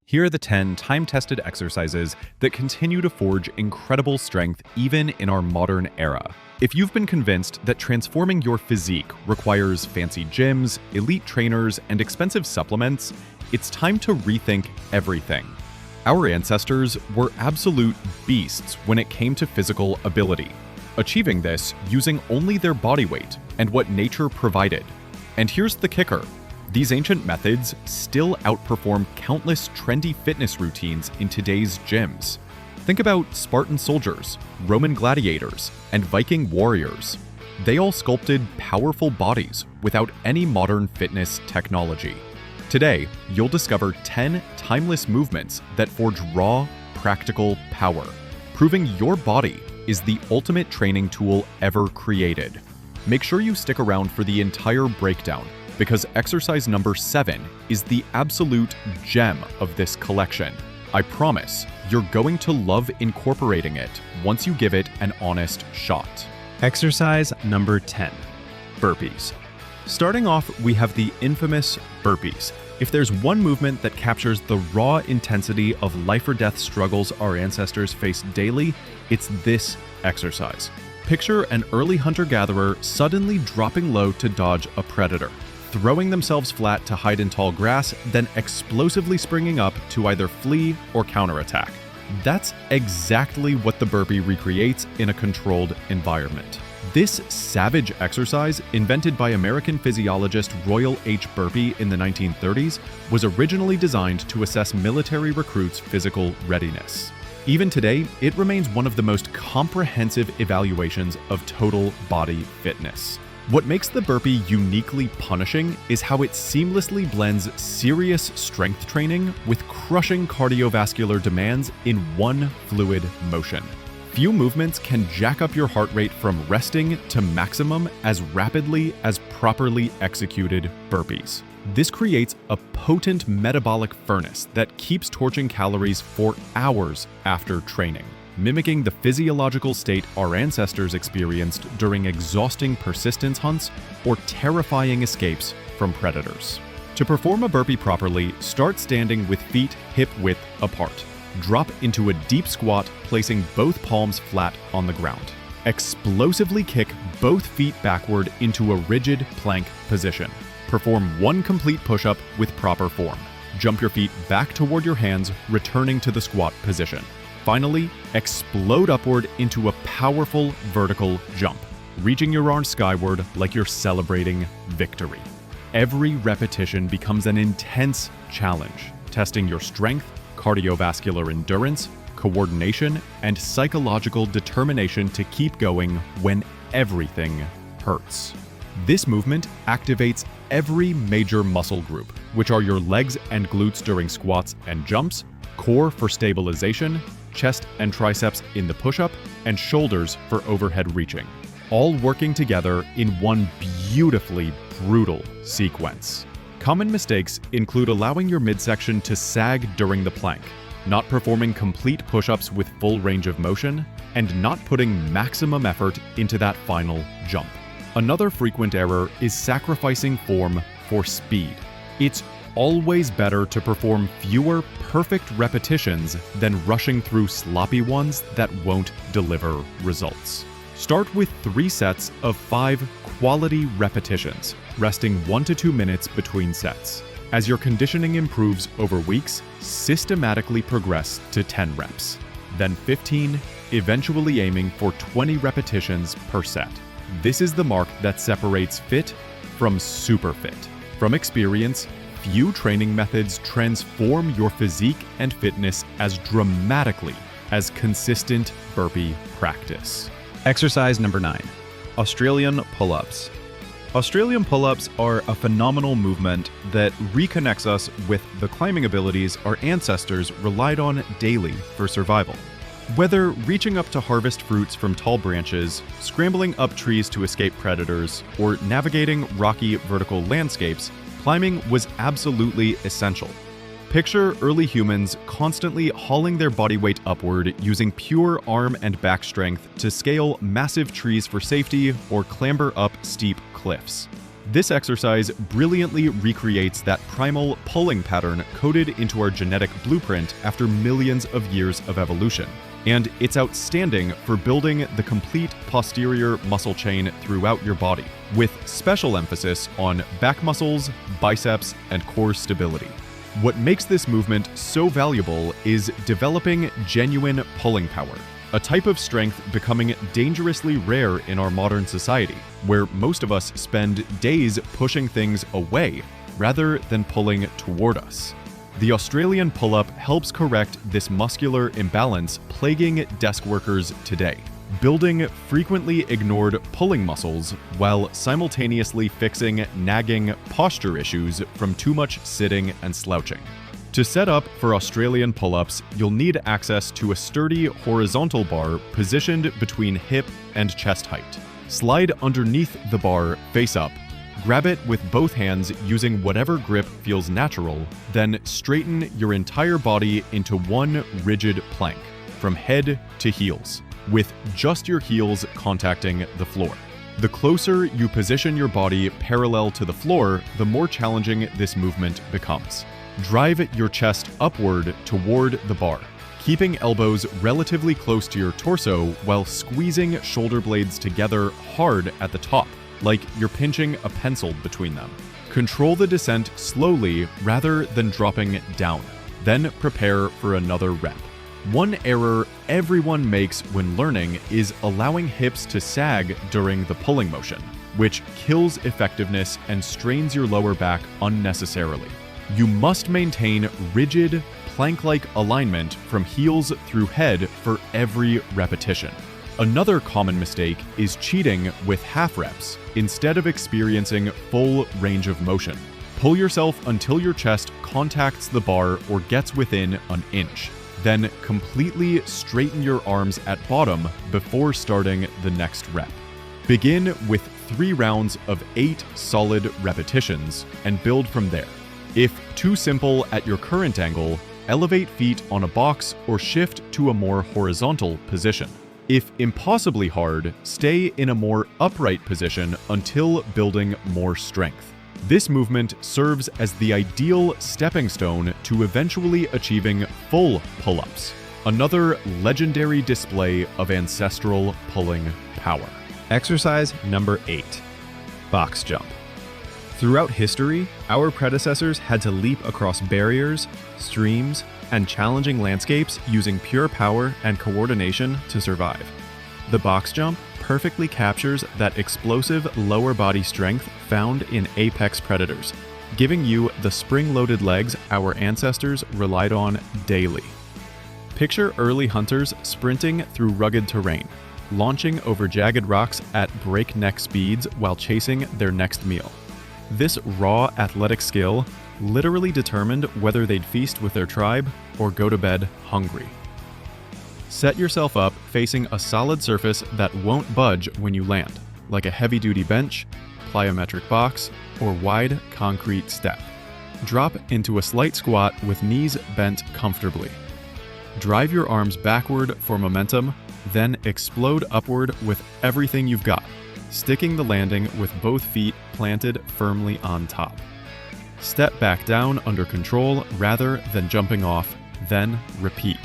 Here are the 10 time-tested exercises that continue to forge incredible strength even in our modern era. If you've been convinced that transforming your physique requires fancy gyms, elite trainers, and expensive supplements, it's time to rethink everything. Our ancestors were absolute beasts when it came to physical ability, achieving this using only their body weight and what nature provided. And here's the kicker. These ancient methods still outperform countless trendy fitness routines in today's gyms. Think about Spartan soldiers, Roman gladiators, and Viking warriors. They all sculpted powerful bodies without any modern fitness technology. Today, you'll discover 10 timeless movements that forge raw, practical power, proving your body is the ultimate training tool ever created. Make sure you stick around for the entire breakdown, because exercise number 7 is the absolute gem of this collection. I promise you're going to love incorporating it once you give it an honest shot. Exercise number 10, burpees. Starting off, we have the infamous burpees. If there's one movement that captures the raw intensity of life or death struggles our ancestors faced daily, it's this exercise. Picture an early hunter-gatherer suddenly dropping low to dodge a predator, throwing themselves flat to hide in tall grass, then explosively springing up to either flee or counterattack. That's exactly what the burpee recreates in a controlled environment. This savage exercise, invented by American physiologist Royal H. Burpee in the 1930s, was originally designed to assess military recruits' physical readiness. Even today, it remains one of the most comprehensive evaluations of total body fitness. What makes the burpee uniquely punishing is how it seamlessly blends serious strength training with crushing cardiovascular demands in one fluid motion. Few movements can jack up your heart rate from resting to maximum as rapidly as properly executed burpees. This creates a potent metabolic furnace that keeps torching calories for hours after training, mimicking the physiological state our ancestors experienced during exhausting persistence hunts or terrifying escapes from predators. To perform a burpee properly, start standing with feet hip-width apart. Drop into a deep squat, placing both palms flat on the ground. Explosively kick both feet backward into a rigid plank position. Perform one complete push-up with proper form. Jump your feet back toward your hands, returning to the squat position. Finally, explode upward into a powerful vertical jump, reaching your arms skyward like you're celebrating victory. Every repetition becomes an intense challenge, testing your strength, cardiovascular endurance, coordination, and psychological determination to keep going when everything hurts. This movement activates every major muscle group, which are your legs and glutes during squats and jumps, core for stabilization, chest and triceps in the push-up, and shoulders for overhead reaching, all working together in one beautifully brutal sequence. Common mistakes include allowing your midsection to sag during the plank, not performing complete push-ups with full range of motion, and not putting maximum effort into that final jump. Another frequent error is sacrificing form for speed. It's always better to perform fewer perfect repetitions than rushing through sloppy ones that won't deliver results. Start with 3 sets of 5 quality repetitions, resting 1 to 2 minutes between sets. As your conditioning improves over weeks, systematically progress to 10 reps, then 15, eventually aiming for 20 repetitions per set. This is the mark that separates fit from super fit. From experience, few training methods transform your physique and fitness as dramatically as consistent burpee practice. Exercise number 9, Australian pull-ups. Australian pull-ups are a phenomenal movement that reconnects us with the climbing abilities our ancestors relied on daily for survival. Whether reaching up to harvest fruits from tall branches, scrambling up trees to escape predators, or navigating rocky vertical landscapes, climbing was absolutely essential. Picture early humans constantly hauling their body weight upward using pure arm and back strength to scale massive trees for safety or clamber up steep cliffs. This exercise brilliantly recreates that primal pulling pattern coded into our genetic blueprint after millions of years of evolution. And it's outstanding for building the complete posterior muscle chain throughout your body, with special emphasis on back muscles, biceps, and core stability. What makes this movement so valuable is developing genuine pulling power, a type of strength becoming dangerously rare in our modern society, where most of us spend days pushing things away rather than pulling toward us. The Australian pull-up helps correct this muscular imbalance plaguing desk workers today, building frequently ignored pulling muscles while simultaneously fixing nagging posture issues from too much sitting and slouching. To set up for Australian pull-ups, you'll need access to a sturdy horizontal bar positioned between hip and chest height. Slide underneath the bar face up. Grab it with both hands using whatever grip feels natural, then straighten your entire body into one rigid plank, from head to heels, with just your heels contacting the floor. The closer you position your body parallel to the floor, the more challenging this movement becomes. Drive your chest upward toward the bar, keeping elbows relatively close to your torso while squeezing shoulder blades together hard at the top, like you're pinching a pencil between them. Control the descent slowly rather than dropping down. Then prepare for another rep. One error everyone makes when learning is allowing hips to sag during the pulling motion, which kills effectiveness and strains your lower back unnecessarily. You must maintain rigid, plank-like alignment from heels through head for every repetition. Another common mistake is cheating with half reps instead of experiencing full range of motion. Pull yourself until your chest contacts the bar or gets within an inch. Then completely straighten your arms at bottom before starting the next rep. Begin with 3 rounds of 8 solid repetitions and build from there. If too simple at your current angle, elevate feet on a box or shift to a more horizontal position. If impossibly hard, stay in a more upright position until building more strength. This movement serves as the ideal stepping stone to eventually achieving full pull-ups, another legendary display of ancestral pulling power. Exercise number 8, box jump. Throughout history, our predecessors had to leap across barriers, streams, and challenging landscapes using pure power and coordination to survive. The box jump perfectly captures that explosive lower body strength found in apex predators, giving you the spring-loaded legs our ancestors relied on daily. Picture early hunters sprinting through rugged terrain, launching over jagged rocks at breakneck speeds while chasing their next meal. This raw athletic skill literally determined whether they'd feast with their tribe or go to bed hungry. Set yourself up facing a solid surface that won't budge when you land, like a heavy-duty bench, plyometric box, or wide concrete step. Drop into a slight squat with knees bent comfortably. Drive your arms backward for momentum, then explode upward with everything you've got, sticking the landing with both feet planted firmly on top. Step back down under control rather than jumping off, then repeat.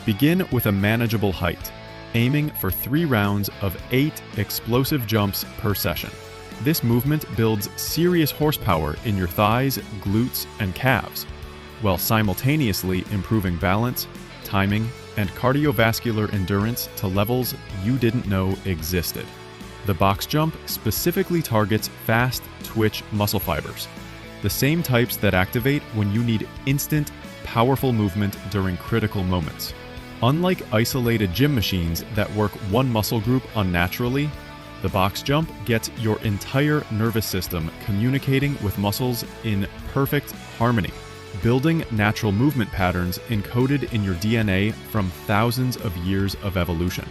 Begin with a manageable height, aiming for 3 rounds of 8 explosive jumps per session. This movement builds serious horsepower in your thighs, glutes, and calves, while simultaneously improving balance, timing, and cardiovascular endurance to levels you didn't know existed. The box jump specifically targets fast twitch muscle fibers, the same types that activate when you need instant, powerful movement during critical moments. Unlike isolated gym machines that work one muscle group unnaturally, the box jump gets your entire nervous system communicating with muscles in perfect harmony, building natural movement patterns encoded in your DNA from thousands of years of evolution.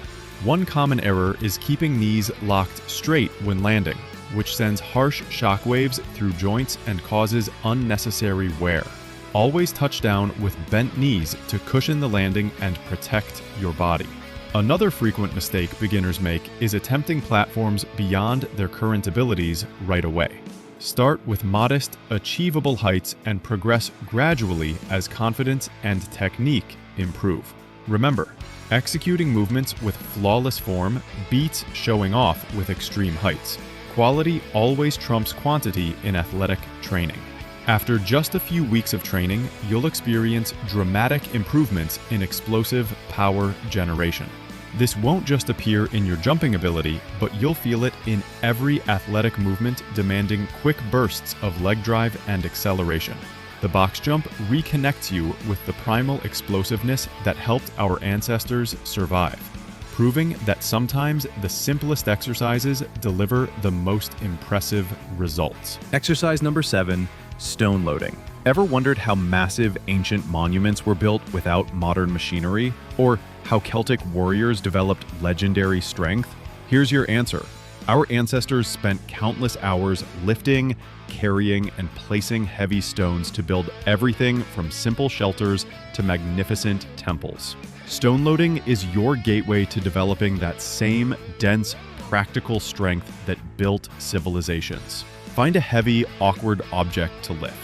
One common error is keeping knees locked straight when landing, which sends harsh shockwaves through joints and causes unnecessary wear. Always touch down with bent knees to cushion the landing and protect your body. Another frequent mistake beginners make is attempting platforms beyond their current abilities right away. Start with modest, achievable heights and progress gradually as confidence and technique improve. Remember, executing movements with flawless form beats showing off with extreme heights. Quality always trumps quantity in athletic training. After just a few weeks of training, you'll experience dramatic improvements in explosive power generation. This won't just appear in your jumping ability, but you'll feel it in every athletic movement demanding quick bursts of leg drive and acceleration. The box jump reconnects you with the primal explosiveness that helped our ancestors survive, proving that sometimes the simplest exercises deliver the most impressive results. Exercise number 7, stone loading. Ever wondered how massive ancient monuments were built without modern machinery? Or how Celtic warriors developed legendary strength? Here's your answer. Our ancestors spent countless hours lifting, carrying, and placing heavy stones to build everything from simple shelters to magnificent temples. Stone loading is your gateway to developing that same dense, practical strength that built civilizations. Find a heavy, awkward object to lift,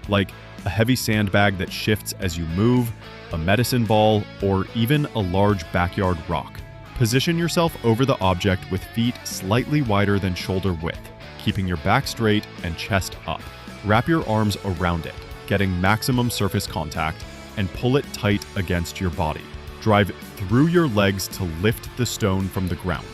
like a heavy sandbag that shifts as you move, a medicine ball, or even a large backyard rock. Position yourself over the object with feet slightly wider than shoulder width, keeping your back straight and chest up. Wrap your arms around it, getting maximum surface contact, and pull it tight against your body. Drive through your legs to lift the stone from the ground,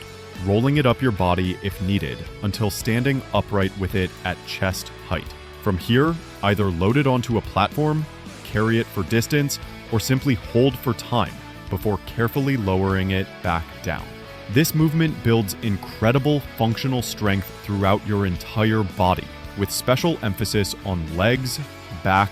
rolling it up your body if needed until standing upright with it at chest height. From here, either load it onto a platform, carry it for distance, or simply hold for time before carefully lowering it back down. This movement builds incredible functional strength throughout your entire body, with special emphasis on legs, back,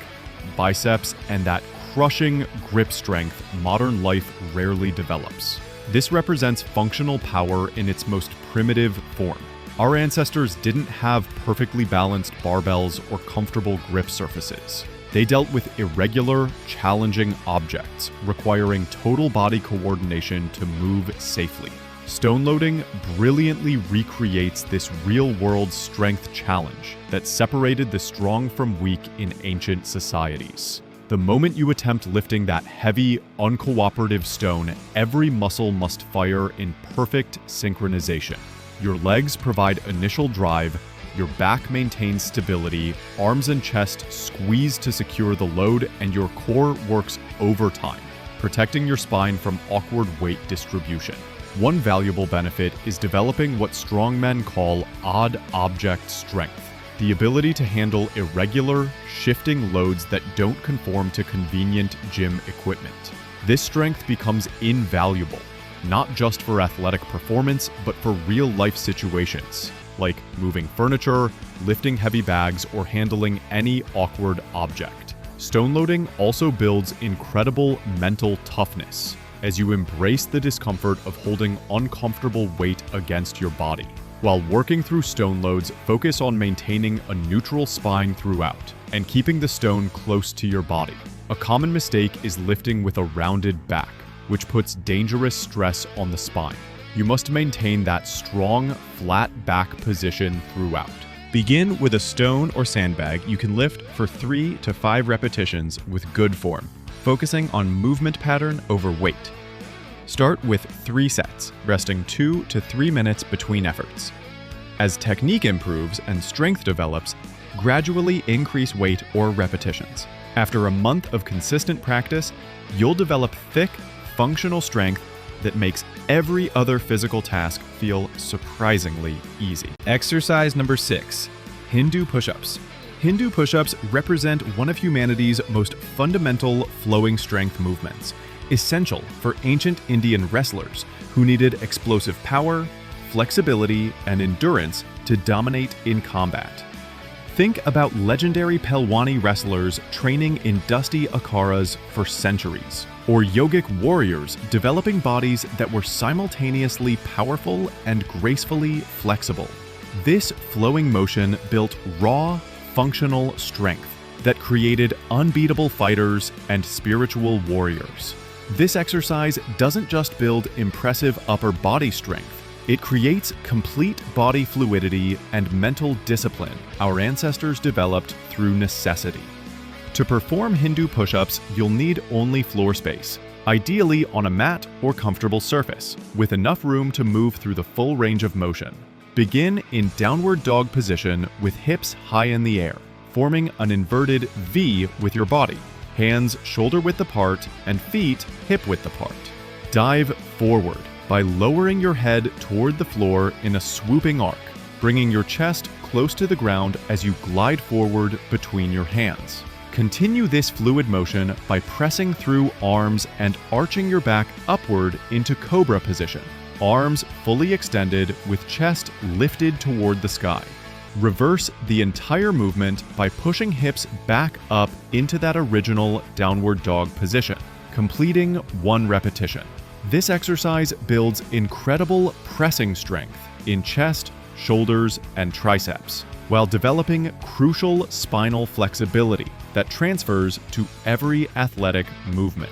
biceps, and that crushing grip strength modern life rarely develops. This represents functional power in its most primitive form. Our ancestors didn't have perfectly balanced barbells or comfortable grip surfaces. They dealt with irregular, challenging objects, requiring total body coordination to move safely. Stone loading brilliantly recreates this real-world strength challenge that separated the strong from weak in ancient societies. The moment you attempt lifting that heavy, uncooperative stone, every muscle must fire in perfect synchronization. Your legs provide initial drive, your back maintains stability, arms and chest squeeze to secure the load, and your core works overtime, protecting your spine from awkward weight distribution. One valuable benefit is developing what strongmen call odd object strength, the ability to handle irregular, shifting loads that don't conform to convenient gym equipment. This strength becomes invaluable, not just for athletic performance, but for real-life situations, like moving furniture, lifting heavy bags, or handling any awkward object. Stone loading also builds incredible mental toughness as you embrace the discomfort of holding uncomfortable weight against your body. While working through stone loads, focus on maintaining a neutral spine throughout and keeping the stone close to your body. A common mistake is lifting with a rounded back, which puts dangerous stress on the spine. You must maintain that strong, flat back position throughout. Begin with a stone or sandbag you can lift for 3 to 5 repetitions with good form, focusing on movement pattern over weight. Start with 3 sets, resting 2 to 3 minutes between efforts. As technique improves and strength develops, gradually increase weight or repetitions. After a month of consistent practice, you'll develop thick, functional strength that makes every other physical task feel surprisingly easy. Exercise number 6, Hindu push-ups. Hindu push-ups represent one of humanity's most fundamental flowing strength movements, essential for ancient Indian wrestlers who needed explosive power, flexibility, and endurance to dominate in combat. Think about legendary Pelwani wrestlers training in dusty akharas for centuries, or yogic warriors developing bodies that were simultaneously powerful and gracefully flexible. This flowing motion built raw, functional strength that created unbeatable fighters and spiritual warriors. This exercise doesn't just build impressive upper body strength, It creates complete body fluidity and mental discipline our ancestors developed through necessity. To perform Hindu push-ups, you'll need only floor space, ideally on a mat or comfortable surface, with enough room to move through the full range of motion. Begin in downward dog position with hips high in the air, forming an inverted V with your body, hands shoulder-width apart and feet hip-width apart. Dive forward by lowering your head toward the floor in a swooping arc, bringing your chest close to the ground as you glide forward between your hands. Continue this fluid motion by pressing through arms and arching your back upward into cobra position, arms fully extended with chest lifted toward the sky. Reverse the entire movement by pushing hips back up into that original downward dog position, completing 1 repetition. This exercise builds incredible pressing strength in chest, shoulders, and triceps, while developing crucial spinal flexibility that transfers to every athletic movement.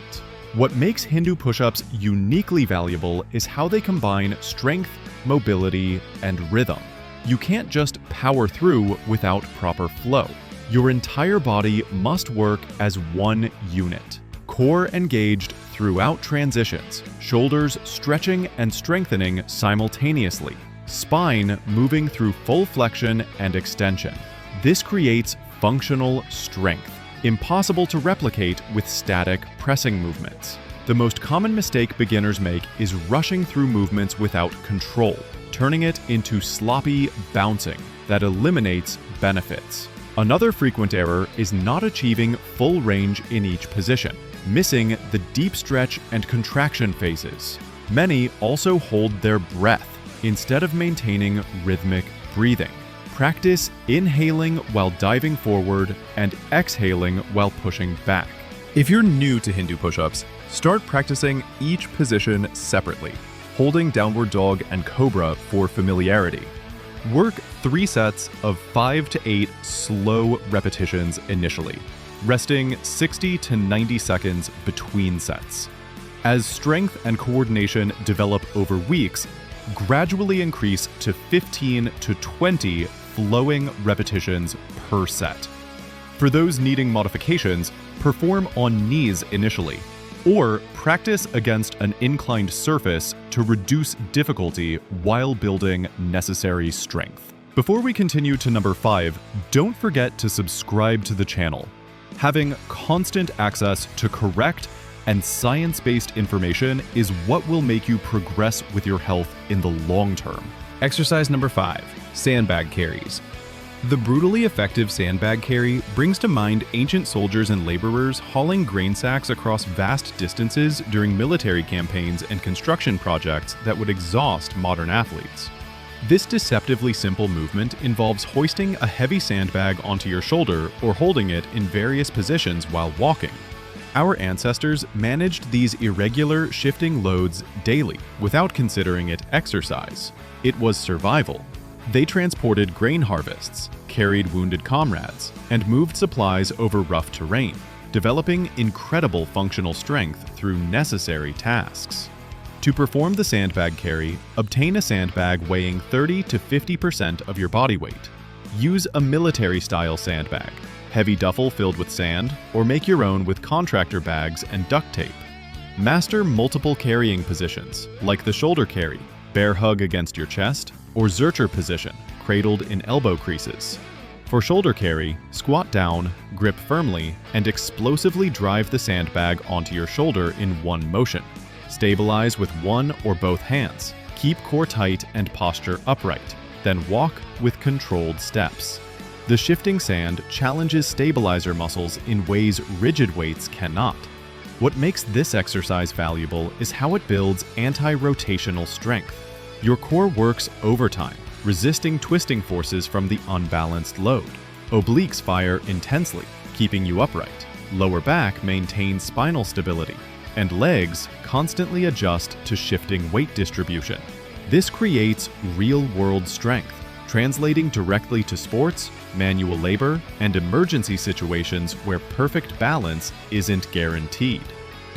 What makes Hindu push-ups uniquely valuable is how they combine strength, mobility, and rhythm. You can't just power through without proper flow. Your entire body must work as one unit. Core engaged throughout transitions, shoulders stretching and strengthening simultaneously, spine moving through full flexion and extension. This creates functional strength, impossible to replicate with static pressing movements. The most common mistake beginners make is rushing through movements without control, turning it into sloppy bouncing that eliminates benefits. Another frequent error is not achieving full range in each position, missing the deep stretch and contraction phases. Many also hold their breath instead of maintaining rhythmic breathing. Practice inhaling while diving forward and exhaling while pushing back. If you're new to Hindu push-ups, start practicing each position separately, holding downward dog and cobra for familiarity. Work 3 sets of 5 to 8 slow repetitions initially, resting 60 to 90 seconds between sets. As strength and coordination develop over weeks, gradually increase to 15 to 20 flowing repetitions per set. For those needing modifications, perform on knees initially, or practice against an inclined surface to reduce difficulty while building necessary strength. Before we continue to number 5, don't forget to subscribe to the channel. Having constant access to correct and science-based information is what will make you progress with your health in the long term. Exercise number 5, sandbag carries. The brutally effective sandbag carry brings to mind ancient soldiers and laborers hauling grain sacks across vast distances during military campaigns and construction projects that would exhaust modern athletes. This deceptively simple movement involves hoisting a heavy sandbag onto your shoulder or holding it in various positions while walking. Our ancestors managed these irregular, shifting loads daily without considering it exercise. It was survival. They transported grain harvests, carried wounded comrades, and moved supplies over rough terrain, developing incredible functional strength through necessary tasks. To perform the sandbag carry, obtain a sandbag weighing 30 to 50% of your body weight. Use a military-style sandbag, heavy duffel filled with sand, or make your own with contractor bags and duct tape. Master multiple carrying positions, like the shoulder carry, bear hug against your chest, or Zercher position, cradled in elbow creases. For shoulder carry, squat down, grip firmly, and explosively drive the sandbag onto your shoulder in one motion. Stabilize with one or both hands. Keep core tight and posture upright. Then walk with controlled steps. The shifting sand challenges stabilizer muscles in ways rigid weights cannot. What makes this exercise valuable is how it builds anti-rotational strength. Your core works overtime, resisting twisting forces from the unbalanced load. Obliques fire intensely, keeping you upright. Lower back maintains spinal stability, and legs constantly adjust to shifting weight distribution. This creates real-world strength, translating directly to sports, manual labor, and emergency situations where perfect balance isn't guaranteed.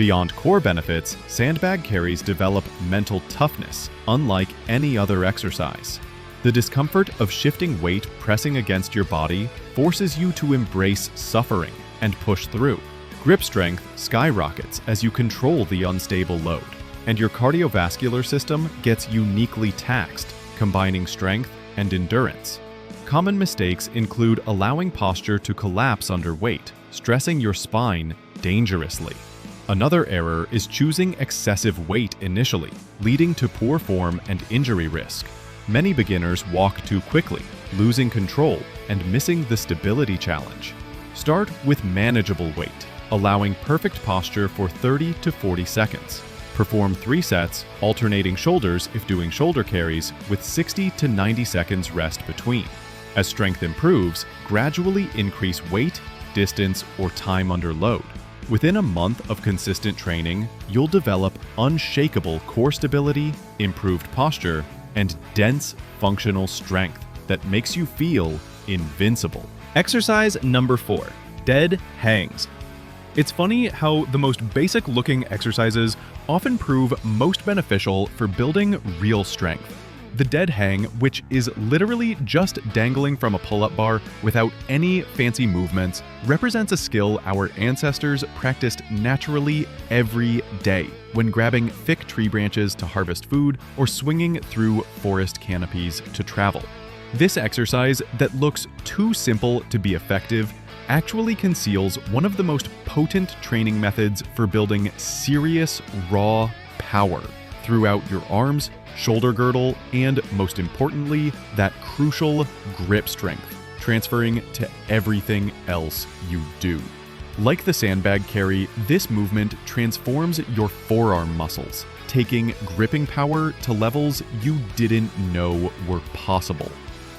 Beyond core benefits, sandbag carries develop mental toughness, unlike any other exercise. The discomfort of shifting weight pressing against your body forces you to embrace suffering and push through. Grip strength skyrockets as you control the unstable load, and your cardiovascular system gets uniquely taxed, combining strength and endurance. Common mistakes include allowing posture to collapse under weight, stressing your spine dangerously. Another error is choosing excessive weight initially, leading to poor form and injury risk. Many beginners walk too quickly, losing control and missing the stability challenge. Start with manageable weight, allowing perfect posture for 30 to 40 seconds. Perform 3 sets, alternating shoulders if doing shoulder carries, with 60 to 90 seconds rest between. As strength improves, gradually increase weight, distance, or time under load. Within a month of consistent training, you'll develop unshakable core stability, improved posture, and dense functional strength that makes you feel invincible. Exercise number 4, dead hangs. It's funny how the most basic looking exercises often prove most beneficial for building real strength. The dead hang, which is literally just dangling from a pull-up bar without any fancy movements, represents a skill our ancestors practiced naturally every day when grabbing thick tree branches to harvest food or swinging through forest canopies to travel. This exercise that looks too simple to be effective actually conceals one of the most potent training methods for building serious raw power throughout your arms, shoulder girdle, and most importantly, that crucial grip strength, transferring to everything else you do. Like the sandbag carry, this movement transforms your forearm muscles, taking gripping power to levels you didn't know were possible.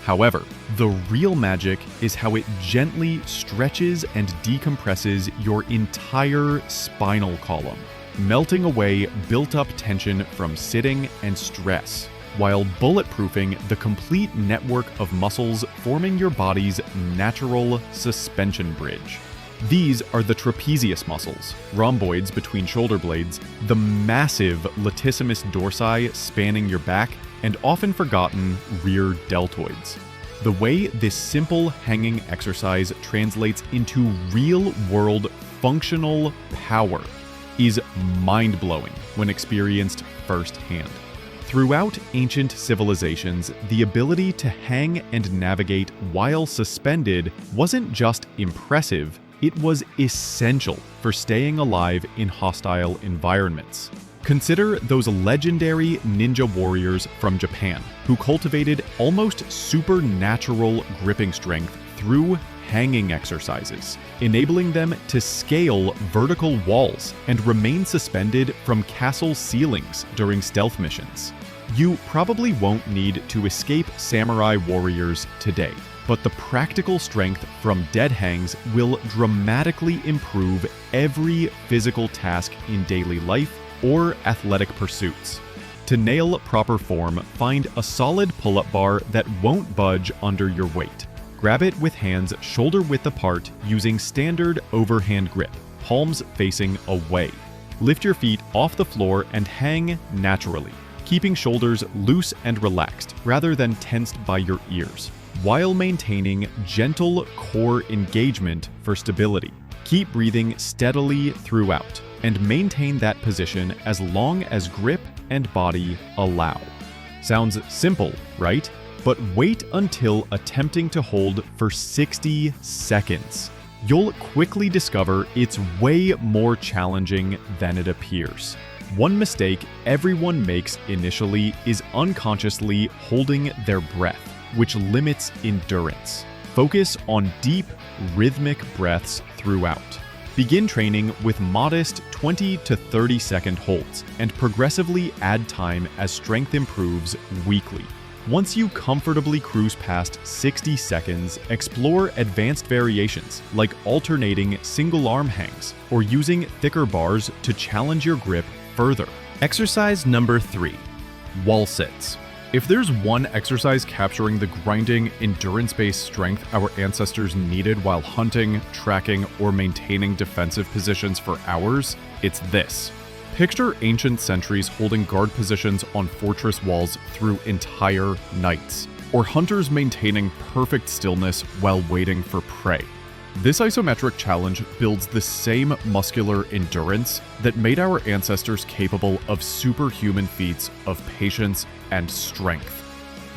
However, the real magic is how it gently stretches and decompresses your entire spinal column, melting away built-up tension from sitting and stress, while bulletproofing the complete network of muscles forming your body's natural suspension bridge. These are the trapezius muscles, rhomboids between shoulder blades, the massive latissimus dorsi spanning your back, and often forgotten rear deltoids. The way this simple hanging exercise translates into real-world functional power is mind-blowing when experienced firsthand. Throughout ancient civilizations, the ability to hang and navigate while suspended wasn't just impressive, it was essential for staying alive in hostile environments. Consider those legendary ninja warriors from Japan who cultivated almost supernatural gripping strength through hanging exercises, enabling them to scale vertical walls and remain suspended from castle ceilings during stealth missions. You probably won't need to escape samurai warriors today, but the practical strength from dead hangs will dramatically improve every physical task in daily life or athletic pursuits. To nail proper form, find a solid pull-up bar that won't budge under your weight. Grab it with hands shoulder-width apart using standard overhand grip, palms facing away. Lift your feet off the floor and hang naturally, keeping shoulders loose and relaxed rather than tensed by your ears, while maintaining gentle core engagement for stability. Keep breathing steadily throughout, and maintain that position as long as grip and body allow. Sounds simple, right? But wait until attempting to hold for 60 seconds. You'll quickly discover it's way more challenging than it appears. One mistake everyone makes initially is unconsciously holding their breath, which limits endurance. Focus on deep, rhythmic breaths throughout. Begin training with modest 20 to 30 second holds and progressively add time as strength improves weekly. Once you comfortably cruise past 60 seconds, explore advanced variations like alternating single arm hangs or using thicker bars to challenge your grip further. Exercise number 3, wall sits. If there's one exercise capturing the grinding, endurance-based strength our ancestors needed while hunting, tracking, or maintaining defensive positions for hours, it's this. Picture ancient sentries holding guard positions on fortress walls through entire nights, or hunters maintaining perfect stillness while waiting for prey. This isometric challenge builds the same muscular endurance that made our ancestors capable of superhuman feats of patience and strength.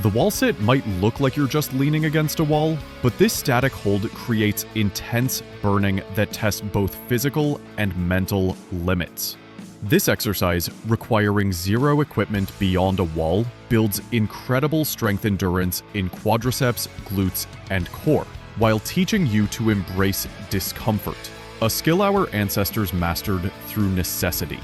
The wall sit might look like you're just leaning against a wall, but this static hold creates intense burning that tests both physical and mental limits. This exercise, requiring zero equipment beyond a wall, builds incredible strength endurance in quadriceps, glutes, and core, while teaching you to embrace discomfort, a skill our ancestors mastered through necessity.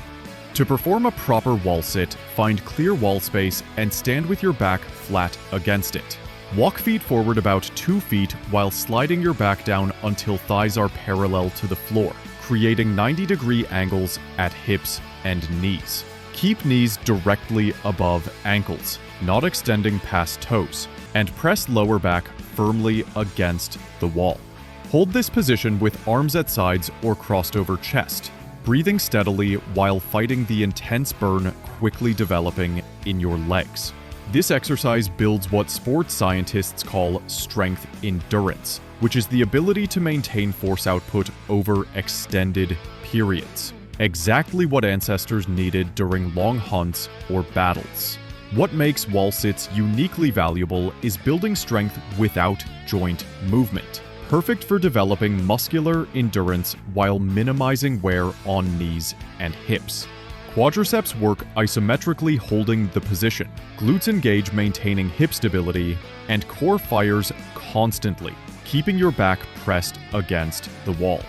To perform a proper wall sit, find clear wall space and stand with your back flat against it. Walk feet forward about 2 feet while sliding your back down until thighs are parallel to the floor, creating 90-degree angles at hips and knees. Keep knees directly above ankles, not extending past toes, and press lower back firmly against the wall. Hold this position with arms at sides or crossed over chest, breathing steadily while fighting the intense burn quickly developing in your legs. This exercise builds what sports scientists call strength endurance, which is the ability to maintain force output over extended periods. Exactly what ancestors needed during long hunts or battles. What makes wall sits uniquely valuable is building strength without joint movement, perfect for developing muscular endurance while minimizing wear on knees and hips. Quadriceps work isometrically holding the position, glutes engage maintaining hip stability, and core fires constantly, keeping your back pressed against the wall.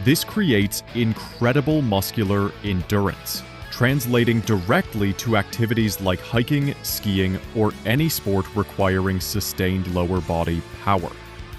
This creates incredible muscular endurance, translating directly to activities like hiking, skiing, or any sport requiring sustained lower body power.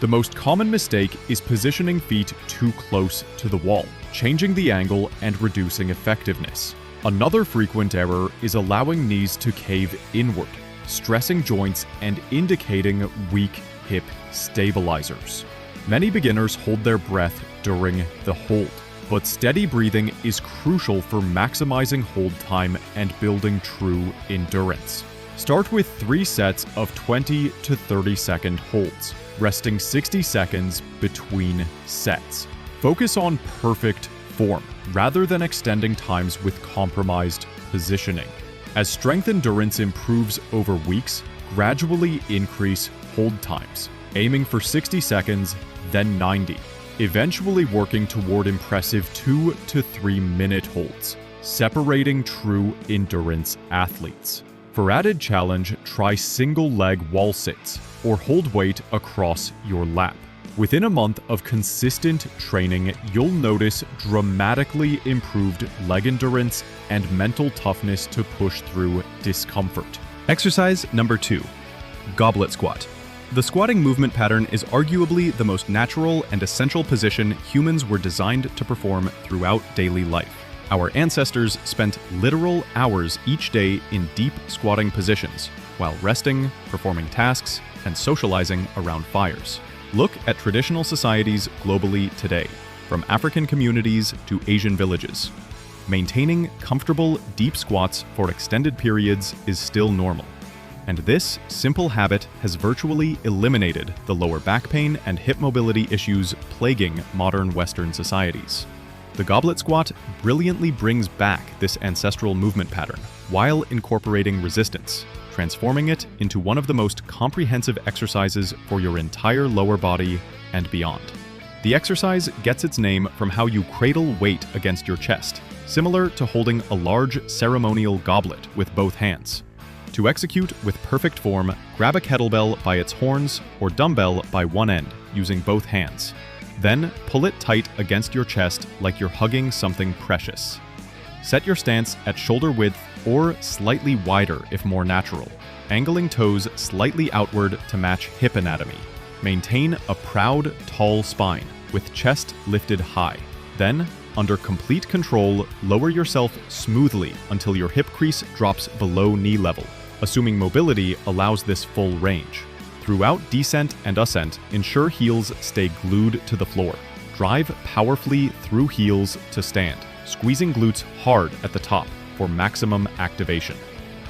The most common mistake is positioning feet too close to the wall, changing the angle and reducing effectiveness. Another frequent error is allowing knees to cave inward, stressing joints and indicating weak hip stabilizers. Many beginners hold their breath during the hold, but steady breathing is crucial for maximizing hold time and building true endurance. Start with 3 sets of 20 to 30-second holds, resting 60 seconds between sets. Focus on perfect form, rather than extending times with compromised positioning. As strength endurance improves over weeks, gradually increase hold times, aiming for 60 seconds, then 90. Eventually working toward impressive 2 to 3 minute holds, separating true endurance athletes. For added challenge, try single leg wall sits, or hold weight across your lap. Within a month of consistent training, you'll notice dramatically improved leg endurance and mental toughness to push through discomfort. Exercise number 2, goblet squat. The squatting movement pattern is arguably the most natural and essential position humans were designed to perform throughout daily life. Our ancestors spent literal hours each day in deep squatting positions, while resting, performing tasks, and socializing around fires. Look at traditional societies globally today, from African communities to Asian villages. Maintaining comfortable, deep squats for extended periods is still normal. And this simple habit has virtually eliminated the lower back pain and hip mobility issues plaguing modern Western societies. The goblet squat brilliantly brings back this ancestral movement pattern while incorporating resistance, transforming it into one of the most comprehensive exercises for your entire lower body and beyond. The exercise gets its name from how you cradle weight against your chest, similar to holding a large ceremonial goblet with both hands. To execute with perfect form, grab a kettlebell by its horns or dumbbell by one end, using both hands. Then pull it tight against your chest like you're hugging something precious. Set your stance at shoulder width or slightly wider if more natural, angling toes slightly outward to match hip anatomy. Maintain a proud, tall spine with chest lifted high. Then, under complete control, lower yourself smoothly until your hip crease drops below knee level. Assuming mobility allows this full range. Throughout descent and ascent, ensure heels stay glued to the floor. Drive powerfully through heels to stand, squeezing glutes hard at the top for maximum activation.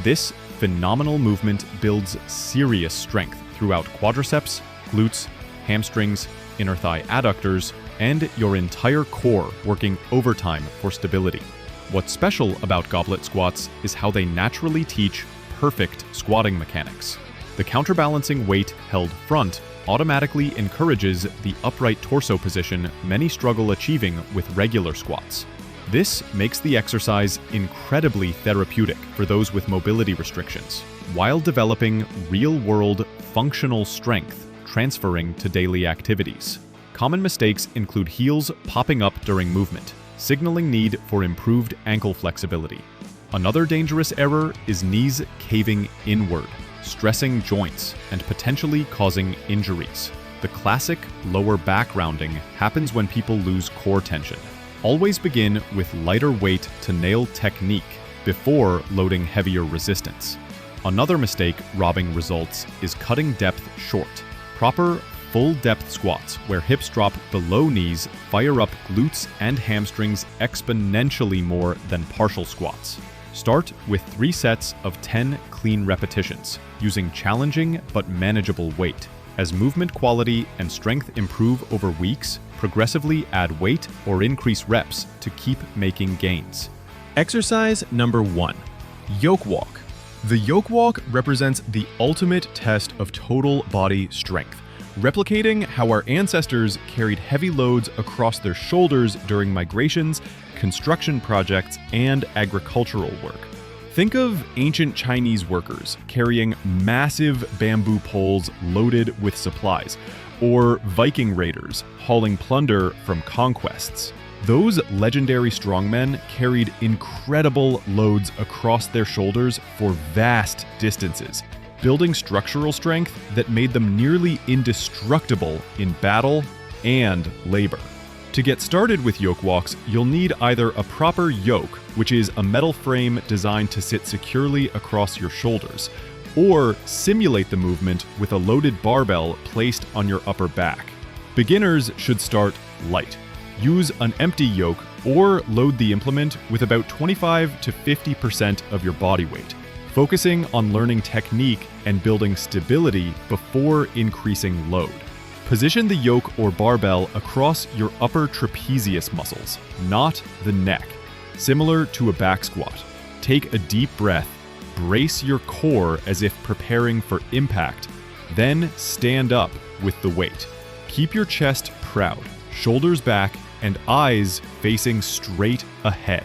This phenomenal movement builds serious strength throughout quadriceps, glutes, hamstrings, inner thigh adductors, and your entire core working overtime for stability. What's special about goblet squats is how they naturally teach perfect squatting mechanics. The counterbalancing weight held front automatically encourages the upright torso position many struggle achieving with regular squats. This makes the exercise incredibly therapeutic for those with mobility restrictions, while developing real-world functional strength transferring to daily activities. Common mistakes include heels popping up during movement, signaling need for improved ankle flexibility. Another dangerous error is knees caving inward, stressing joints and potentially causing injuries. The classic lower back rounding happens when people lose core tension. Always begin with lighter weight to nail technique before loading heavier resistance. Another mistake robbing results is cutting depth short. Proper full depth squats where hips drop below knees fire up glutes and hamstrings exponentially more than partial squats. Start with 3 sets of 10 clean repetitions, using challenging but manageable weight. As movement quality and strength improve over weeks, progressively add weight or increase reps to keep making gains. Exercise number 1, yoke walk. The yoke walk represents the ultimate test of total body strength, replicating how our ancestors carried heavy loads across their shoulders during migrations, construction projects, and agricultural work. Think of ancient Chinese workers carrying massive bamboo poles loaded with supplies, or Viking raiders hauling plunder from conquests. Those legendary strongmen carried incredible loads across their shoulders for vast distances, building structural strength that made them nearly indestructible in battle and labor. To get started with yoke walks, you'll need either a proper yoke, which is a metal frame designed to sit securely across your shoulders, or simulate the movement with a loaded barbell placed on your upper back. Beginners should start light. Use an empty yoke or load the implement with about 25 to 50% of your body weight, focusing on learning technique and building stability before increasing load. Position the yoke or barbell across your upper trapezius muscles, not the neck, similar to a back squat. Take a deep breath, brace your core as if preparing for impact, then stand up with the weight. Keep your chest proud, shoulders back, and eyes facing straight ahead.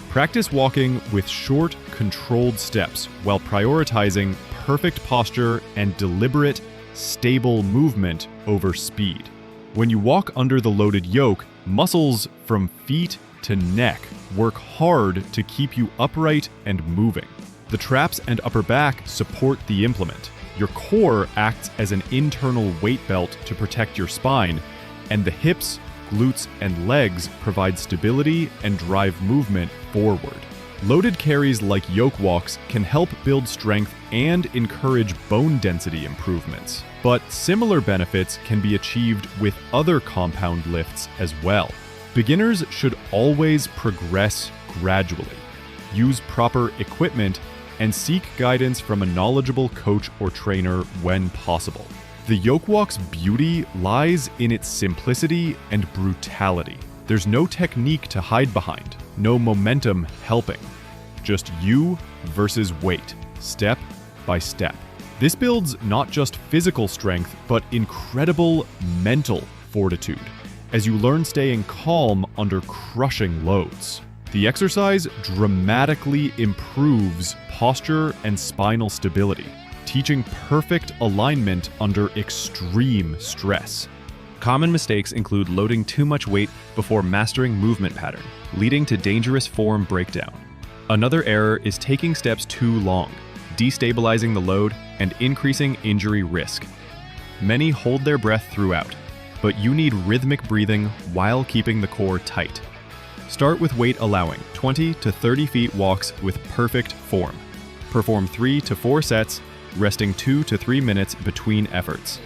Practice walking with short, controlled steps while prioritizing perfect posture and deliberate, stable movement over speed. When you walk under the loaded yoke, muscles from feet to neck work hard to keep you upright and moving. The traps and upper back support the implement. Your core acts as an internal weight belt to protect your spine, and the hips, glutes, and legs provide stability and drive movement forward. Loaded carries like yoke walks can help build strength and encourage bone density improvements, but similar benefits can be achieved with other compound lifts as well. Beginners should always progress gradually. Use proper equipment and seek guidance from a knowledgeable coach or trainer when possible. The yoke walk's beauty lies in its simplicity and brutality. There's no technique to hide behind, no momentum helping. Just you versus weight, step by step. This builds not just physical strength, but incredible mental fortitude, as you learn staying calm under crushing loads. The exercise dramatically improves posture and spinal stability, teaching perfect alignment under extreme stress. Common mistakes include loading too much weight before mastering movement pattern, leading to dangerous form breakdown. Another error is taking steps too long, destabilizing the load and increasing injury risk. Many hold their breath throughout, but you need rhythmic breathing while keeping the core tight. Start with weight allowing 20 to 30 feet walks with perfect form. Perform 3 to 4 sets, resting 2 to 3 minutes between efforts.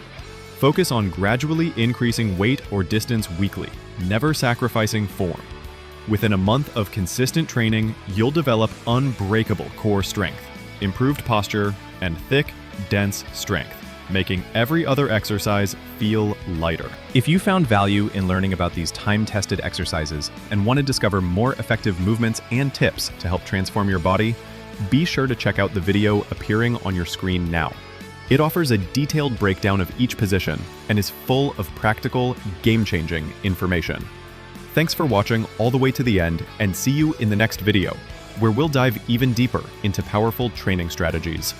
Focus on gradually increasing weight or distance weekly, never sacrificing form. Within a month of consistent training, you'll develop unbreakable core strength, improved posture, and thick, dense strength, making every other exercise feel lighter. If you found value in learning about these time-tested exercises and want to discover more effective movements and tips to help transform your body, be sure to check out the video appearing on your screen now. It offers a detailed breakdown of each position and is full of practical, game-changing information. Thanks for watching all the way to the end, and see you in the next video, where we'll dive even deeper into powerful training strategies.